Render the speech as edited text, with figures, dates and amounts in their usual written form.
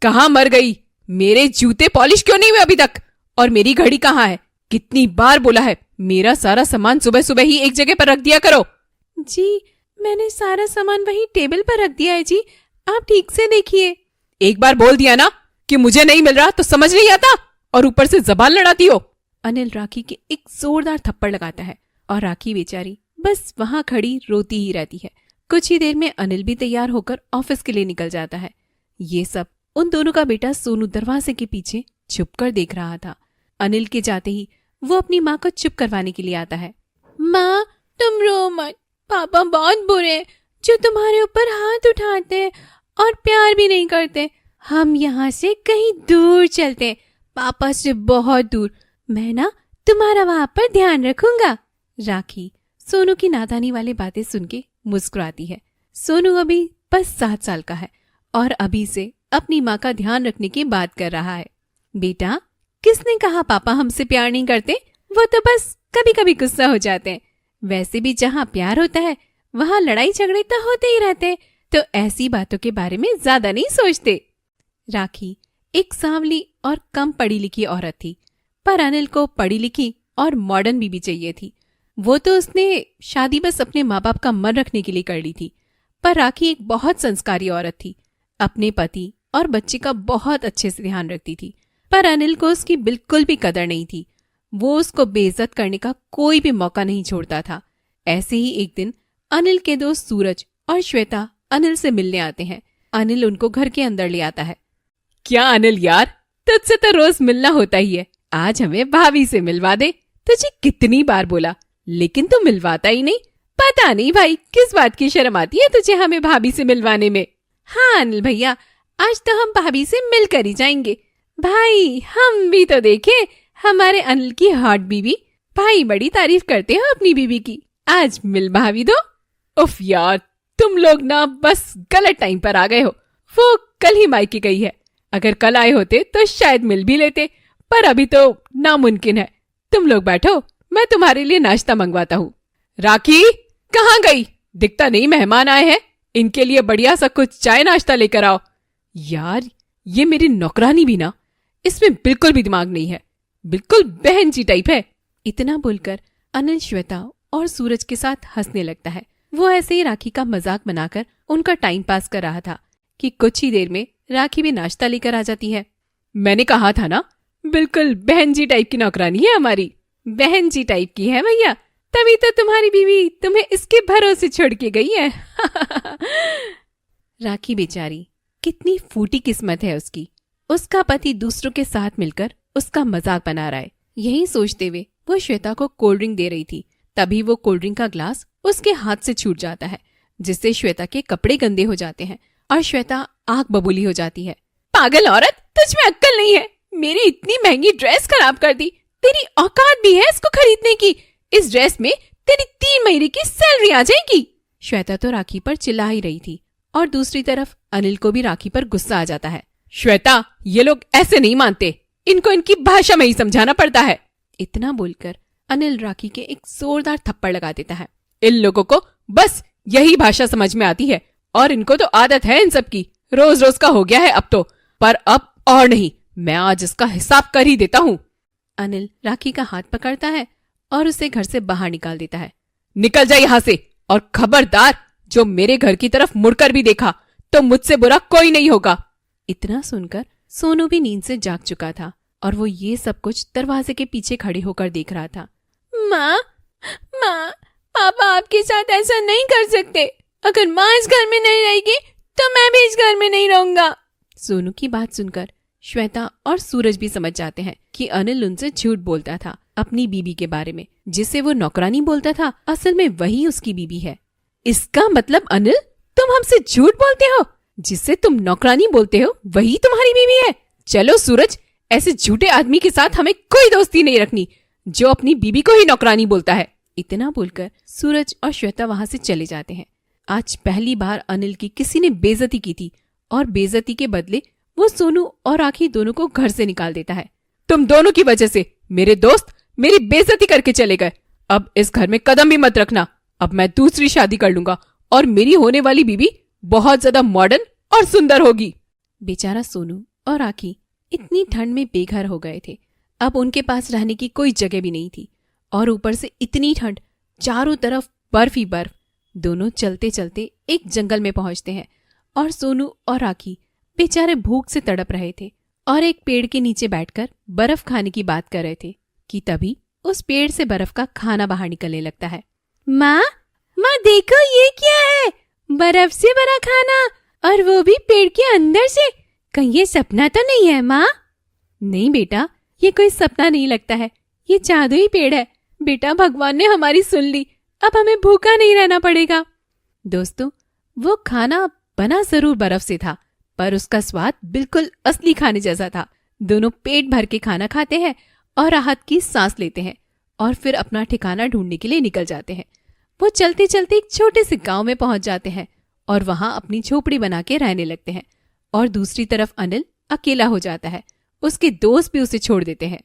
कहाँ मर गई? मेरे जूते पॉलिश क्यों नहीं हुए अभी तक? और मेरी घड़ी कहाँ है? कितनी बार बोला है मेरा सारा सामान सुबह सुबह ही एक जगह पर रख दिया करो। जी, मैंने सारा सामान वही टेबल पर रख दिया है जी, आप ठीक से देखिए। एक बार बोल दिया ना कि मुझे नहीं मिल रहा तो समझ नहीं आता, और ऊपर से जबान लड़ाती हो। अनिल राखी के एक जोरदार थप्पड़ लगाता है और राखी बेचारी बस वहां खड़ी रोती ही रहती है। कुछ ही देर में अनिल भी तैयार होकर ऑफिस के लिए निकल जाता है। ये सब उन दोनों का बेटा सोनू दरवाजे के पीछे छुपकर देख रहा था। अनिल के जाते ही वो अपनी माँ को चुप करवाने के लिए आता है। माँ, तुम रो मत, पापा बहुत बुरे हैं जो तुम्हारे ऊपर हाथ उठाते हैं और प्यार भी नहीं करते। हम यहाँ से कहीं दूर चलते हैं, पापा से बहुत दूर। मैं ना तुम्हारा वहां पर ध्यान रखूंगा। राखी सोनू की नादानी वाली बातें सुन के मुस्कुराती है। सोनू अभी बस 7 साल का है और अभी से अपनी माँ का ध्यान रखने की बात कर रहा है। बेटा, किसने कहा पापा हमसे प्यार नहीं करते? वो तो बस कभी कभी गुस्सा हो जाते हैं। वैसे भी जहाँ प्यार होता है वहाँ लड़ाई झगड़े तो होते ही रहते हैं, तो ऐसी बातों के बारे में ज्यादा नहीं सोचते। राखी एक सांवली और कम पढ़ी लिखी औरत थी, पर अनिल को पढ़ी लिखी और मॉडर्न बीबी चाहिए थी। वो तो उसने शादी बस अपने माँ बाप का मन रखने के लिए कर ली थी, पर राखी एक बहुत संस्कारी औरत थी। अपने पति और बच्चे का बहुत अच्छे से ध्यान रखती थी, पर अनिल को उसकी बिल्कुल भी कदर नहीं थी। वो उसको बेइज्जत करने का कोई भी मौका नहीं छोड़ता था। ऐसे ही एक दिन अनिल के दोस्त सूरज और श्वेता अनिल से मिलने आते हैं। अनिल उनको घर के अंदर ले आता है। क्या अनिल यार, तुझसे तो रोज मिलना होता ही है, आज हमें भाभी से मिलवा दे। तुझे कितनी बार बोला, लेकिन तू मिलवाता ही नहीं। पता नहीं भाई किस बात की शर्म आती है तुझे हमें भाभी से मिलवाने में। हाँ अनिल भैया, आज तो हम भाभी से मिलकर ही जाएंगे। भाई हम भी तो देखे हमारे अनिल की हॉट बीबी। भाई बड़ी तारीफ करते हो अपनी बीबी की, आज मिल भाभी दो। उफ यार, तुम लोग ना बस गलत टाइम पर आ गए हो। वो कल ही मायके गई है, अगर कल आए होते तो शायद मिल भी लेते, पर अभी तो नामुमकिन है। तुम लोग बैठो, मैं तुम्हारे लिए नाश्ता मंगवाता हूँ। राखी कहाँ गई? दिखता नहीं मेहमान आए हैं, इनके लिए बढ़िया सा कुछ चाय नाश्ता लेकर आओ। यार ये मेरी नौकरानी भी ना, इसमें बिल्कुल भी दिमाग नहीं है, बिल्कुल बहन जी टाइप है। इतना बोलकर अनिल श्वेता और सूरज के साथ हंसने लगता है। वो ऐसे ही राखी का मजाक बनाकर उनका टाइम पास कर रहा था कि कुछ ही देर में राखी भी नाश्ता लेकर आ जाती है। मैंने कहा था ना, बिल्कुल बहन जी टाइप की नौकरानी है हमारी। बहन जी टाइप की है भैया, तभी तो तुम्हारी बीवी तुम्हें इसके भरोसे छोड़ के गई है। राखी बेचारी कितनी फूटी किस्मत है उसकी, उसका पति दूसरों के साथ मिलकर उसका मजाक बना रहा है। यही सोचते हुए वो श्वेता को कोल्ड ड्रिंक दे रही थी, तभी वो कोल्ड ड्रिंक का ग्लास उसके हाथ से छूट जाता है, जिससे श्वेता के कपड़े गंदे हो जाते हैं और श्वेता आग बबूली हो जाती है। पागल औरत, तुझ में अक्ल नहीं है, मेरी इतनी महंगी ड्रेस खराब कर दी। तेरी औकात भी है इसको खरीदने की? इस ड्रेस में तेरी 3 महीने की सैलरी आ जाएगी। श्वेता तो राखी पर चिल्ला ही रही थी और दूसरी तरफ अनिल को भी राखी पर गुस्सा आ जाता है। श्वेता, ये लोग ऐसे नहीं मानते, इनको इनकी भाषा में ही समझाना पड़ता है। इतना बोलकर अनिल राखी के एक जोरदार थप्पड़ लगा देता है। इन लोगों को बस यही भाषा समझ में आती है, और इनको तो आदत है इन सब की, रोज रोज का हो गया है अब तो। पर अब और नहीं, मैं आज इसका हिसाब कर ही देता हूँ। अनिल राखी का हाथ पकड़ता है और उसे घर से बाहर निकाल देता है। निकल जा यहाँ से, और खबरदार जो मेरे घर की तरफ मुड़कर भी देखा तो मुझसे बुरा कोई नहीं होगा। इतना सुनकर सोनू भी नींद से जाग चुका था और वो ये सब कुछ दरवाजे के पीछे खड़े होकर देख रहा था। माँ, पापा आपके साथ ऐसा नहीं कर सकते। अगर माँ इस घर में नहीं रहेगी तो मैं भी इस घर में नहीं रहूंगा। सोनू की बात सुनकर श्वेता और सूरज भी समझ जाते हैं कि अनिल उनसे झूठ बोलता था अपनी बीबी के बारे में। जिसे वो नौकरानी बोलता था, असल में वही उसकी बीबी है। इसका मतलब अनिल, तुम हमसे झूठ बोलते हो? जिसे तुम नौकरानी बोलते हो वही तुम्हारी बीबी है? चलो सूरज, ऐसे झूठे आदमी के साथ हमें कोई दोस्ती नहीं रखनी जो अपनी बीबी को ही नौकरानी बोलता है। इतना बोलकर सूरज और श्वेता वहां से चले जाते हैं। आज पहली बार अनिल की किसी ने बेइज्जती की थी और बेइज्जती के बदले वो सोनू और राखी दोनों को घर से निकाल देता है। तुम दोनों की वजह से मेरे दोस्त मेरी बेइज्जती करके चले गए। अब इस घर में कदम भी मत रखना। अब मैं दूसरी शादी कर लूंगा और मेरी होने वाली बीबी बहुत ज्यादा मॉडर्न और सुंदर होगी। बेचारा सोनू और राखी इतनी ठंड में बेघर हो गए थे। अब उनके पास रहने की कोई जगह भी नहीं थी और ऊपर से इतनी ठंड, चारों तरफ बर्फ ही बर्फ। दोनों चलते चलते एक जंगल में पहुंचते हैं और सोनू और राखी बेचारे भूख से तड़प रहे थे और एक पेड़ के नीचे बैठकर बर्फ खाने की बात कर रहे थे कि तभी उस पेड़ से बर्फ का खाना बाहर निकलने लगता है। माँ, माँ देखो ये क्या है, बर्फ से भरा खाना, और वो भी पेड़ के अंदर से। कहीं ये सपना तो नहीं है माँ? नहीं बेटा, ये कोई सपना नहीं लगता है, ये जादुई पेड़ है। बेटा, भगवान ने हमारी सुन ली, अब हमें भूखा नहीं रहना पड़ेगा। दोस्तों, वो खाना बना जरूर बर्फ से था, पर उसका स्वाद बिल्कुल असली खाने जैसा था। दोनों पेट भर के खाना खाते हैं और राहत की सांस लेते हैं और फिर अपना ठिकाना ढूंढने के लिए निकल जाते हैं। वो चलते चलते एक छोटे से गांव में पहुंच जाते हैं और वहां अपनी झोपड़ी बना के रहने लगते हैं। और दूसरी तरफ अनिल अकेला हो जाता है, उसके दोस्त भी उसे छोड़ देते हैं।